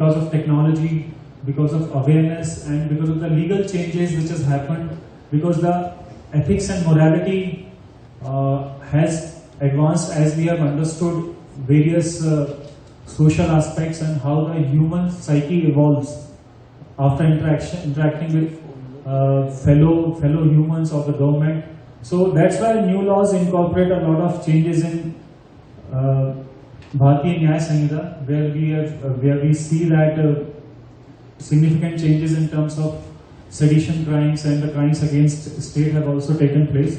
because of technology, because of awareness, and because of the legal changes which has happened, because the ethics and morality has advanced as we have understood various social aspects and how the human psyche evolves after interacting with fellow humans of the government. So that's why new laws incorporate a lot of changes in Bharatiya Nyaya Sanhita, where we see that significant changes in terms of sedition crimes and the crimes against state have also taken place.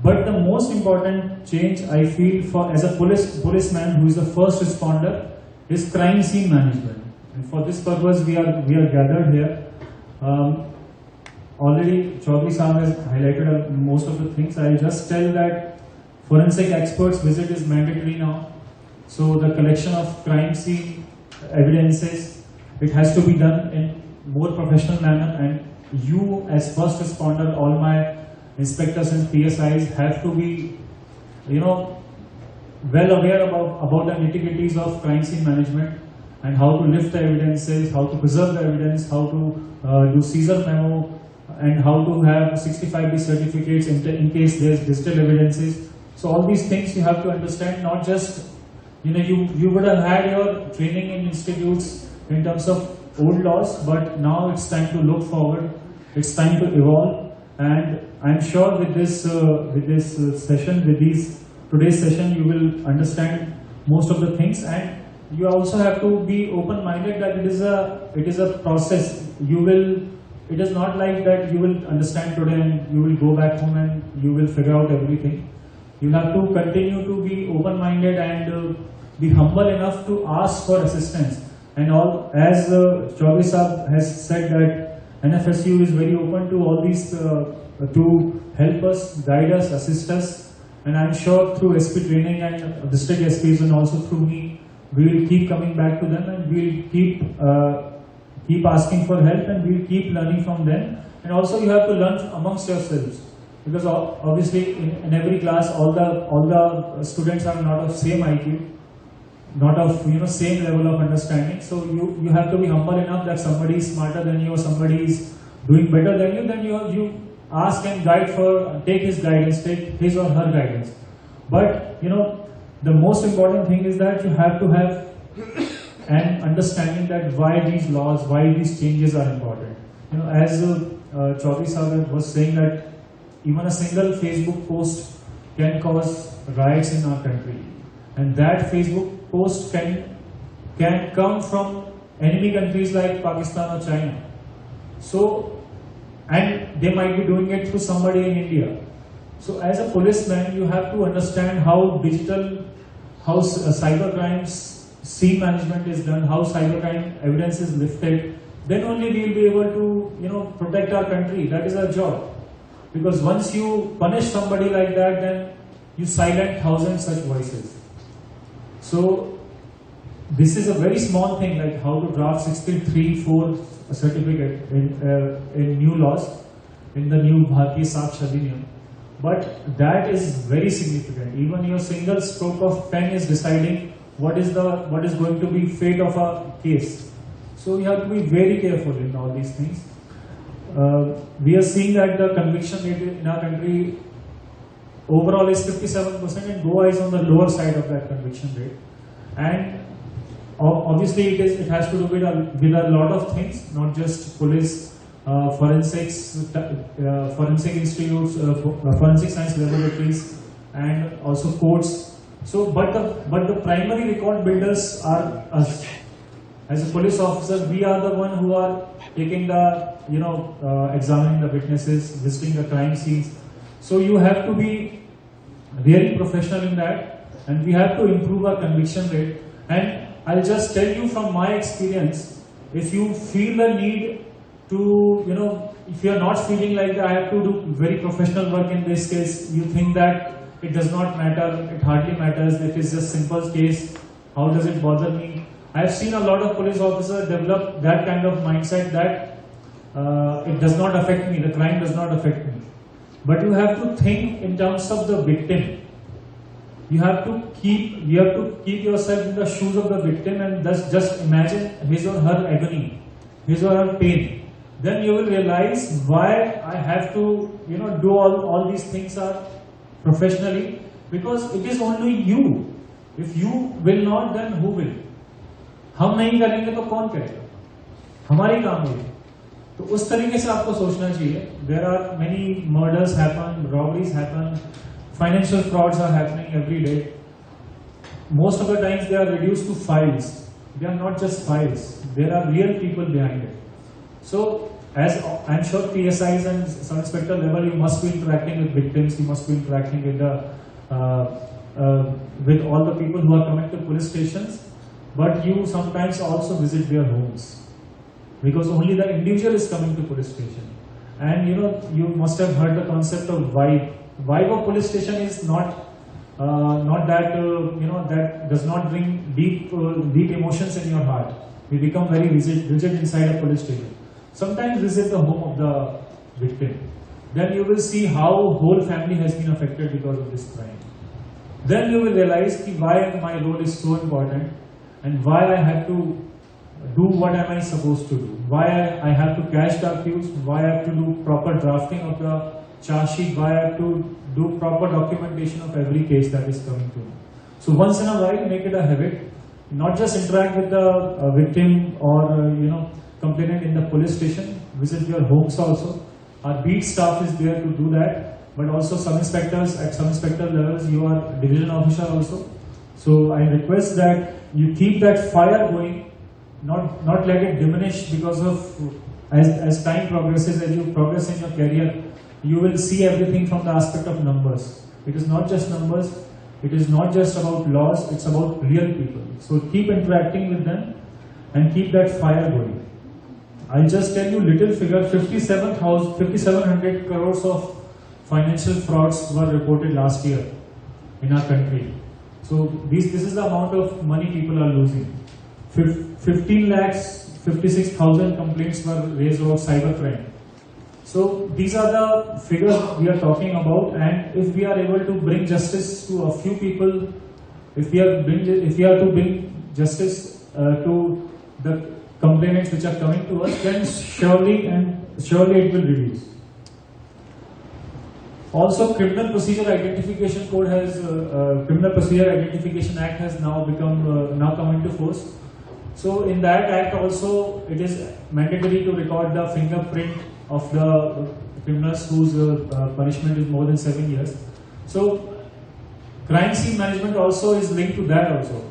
But the most important change I feel for as a policeman who is the first responder is crime scene management. And for this purpose we are gathered here. Already Chaudhary Sahab has highlighted most of the things. I'll just tell that forensic experts visit is mandatory now. So the collection of crime scene evidences, it has to be done in more professional manner, and you as first responder, all my inspectors and PSIs have to be, well aware about the nitty-gritties of crime scene management and how to lift the evidences, how to preserve the evidence, how to do Caesar memo, and how to have 65B certificates in case there's digital evidences. So all these things you have to understand, not just, you would have had your training in institutes in terms of old laws, but now it's time to look forward, it's time to evolve, and I'm sure with this session, today's session, you will understand most of the things, and you also have to be open-minded that it is a process. It is not like that you will understand today and you will go back home and you will figure out everything. You have to continue to be open-minded and be humble enough to ask for assistance. And all, as Chaudhary Sahab has said, that NFSU is very open to all these to help us, guide us, assist us. And I'm sure through SP training and district SPs and also through me, we will keep coming back to them and we will keep asking for help, and we'll keep learning from them. And also you have to learn amongst yourselves, because obviously in every class all the students are not of same IQ, not of same level of understanding. So you have to be humble enough that somebody is smarter than you or somebody is doing better than you, then you ask and take his guidance, take his or her guidance. But the most important thing is that you have to have an understanding that why these laws, why these changes are important. As Chaudhary Sahab was saying, that even a single Facebook post can cause riots in our country, and that Facebook post can come from enemy countries like Pakistan or China. So, and they might be doing it through somebody in India. So as a policeman, you have to understand how cyber crimes scene management is done, how cybercrime evidence is lifted. Then only we will be able to protect our country. That is our job. Because once you punish somebody like that, then you silence thousands such voices. So this is a very small thing, like how to draft 63(4) certificate in new laws, in the new Bharatiya Sakshya Adhiniyam. But that is very significant. Even your single stroke of pen is deciding what is going to be fate of a case. So you have to be very careful in all these things. We are seeing that the conviction rate in our country overall is 57%, and Goa is on the lower side of that conviction rate. And obviously it has to do with a lot of things, not just police, forensics, forensic institutes, forensic science laboratories, and also courts. So, but the primary record builders are us. As a police officer, we are the one who are taking the, examining the witnesses, visiting the crime scenes. So you have to be really professional in that, and we have to improve our conviction rate. And I'll just tell you from my experience, if you feel the need to, if you're not feeling like I have to do very professional work in this case, you think that it does not matter, it hardly matters, it is just simple case, how does it bother me? I've seen a lot of police officers develop that kind of mindset that it does not affect me, the crime does not affect me. But you have to think in terms of the victim. You have to keep yourself in the shoes of the victim and just imagine his or her agony, his or her pain. Then you will realize why I have to, do all these things are professionally, because it is only you. If you will not, then who will? हम नहीं करेंगे तो कौन करेगा? हमारी काम है. तो उस तरीके से आपको सोचना चाहिए. There are many murders happen, robberies happen, financial frauds are happening every day. Most of the times they are reduced to files. They are not just files. There are real people behind it. So, as I'm sure PSIs and sub-inspector level, you must be interacting with victims. You must be interacting with with all the people who are coming to police stations. But you sometimes also visit their homes, because only the individual is coming to police station. And you must have heard the concept of vibe. Vibe of police station is not that that does not bring deep emotions in your heart. We become very rigid inside a police station. Sometimes visit the home of the victim. Then you will see how whole family has been affected because of this crime. Then you will realize why my role is so important and why I have to do what am I supposed to do. Why I have to catch the accused, why I have to do proper drafting of the charge sheet, why I have to do proper documentation of every case that is coming to me. So once in a while, make it a habit. Not just interact with the victim or complainant in the police station. Visit your homes also. Our beat staff is there to do that. But also sub-inspectors at sub-inspector levels, you are division officer also. So I request that you keep that fire going, not let it diminish, because of as time progresses, as you progress in your career, you will see everything from the aspect of numbers. It is not just numbers, it is not just about laws, it's about real people. So keep interacting with them and keep that fire going. I'll just tell you little figure, 5,700 crores of financial frauds were reported last year in our country. So this is the amount of money people are losing. 15 lakhs, 56,000 complaints were raised about cybercrime. So these are the figures we are talking about, and if we are able to bring justice to a few people, if we are to bring justice to the complainants which are coming to us, then surely it will reduce. Also, Criminal Procedure Identification Code has Criminal Procedure Identification Act has now come into force. So in that act also, it is mandatory to record the fingerprint of the criminals whose punishment is more than 7 years. So crime scene management also is linked to that also.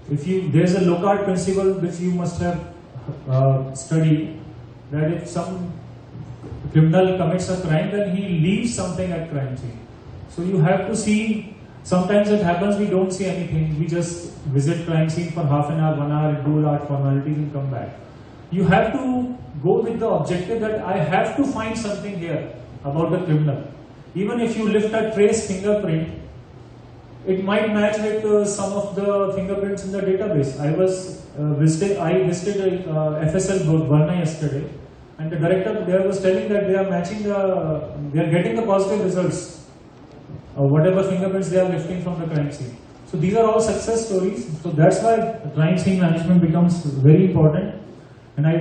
There is a Locard principle which you must have studied, that if some criminal commits a crime, then he leaves something at crime scene. So you have to see. Sometimes it happens we don't see anything. We just visit crime scene for half an hour, 1 hour, do our formalities and come back. You have to go with the objective that I have to find something here about the criminal. Even if you lift a trace fingerprint, it might match with some of the fingerprints in the database. I visited FSL Varna yesterday, and the director there was telling that they are getting the positive results of whatever fingerprints they are lifting from the crime scene. So these are all success stories. So that's why crime scene management becomes very important. And I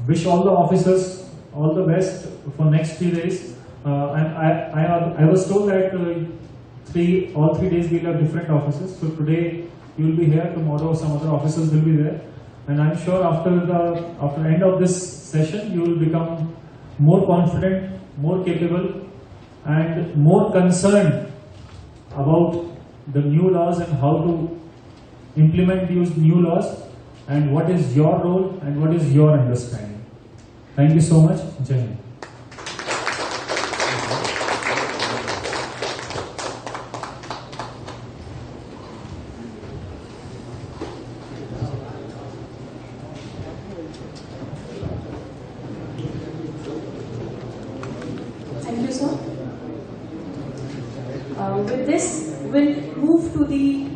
wish all the officers all the best for next 3 days. And I was told that all 3 days we'll have different officers. So today you will be here, tomorrow some other officers will be there. And I'm sure after the end of this session, you will become more confident, more capable, and more concerned about the new laws and how to implement these new laws, and what is your role and what is your understanding. Thank you so much. Jai Hind. With this, we'll move to the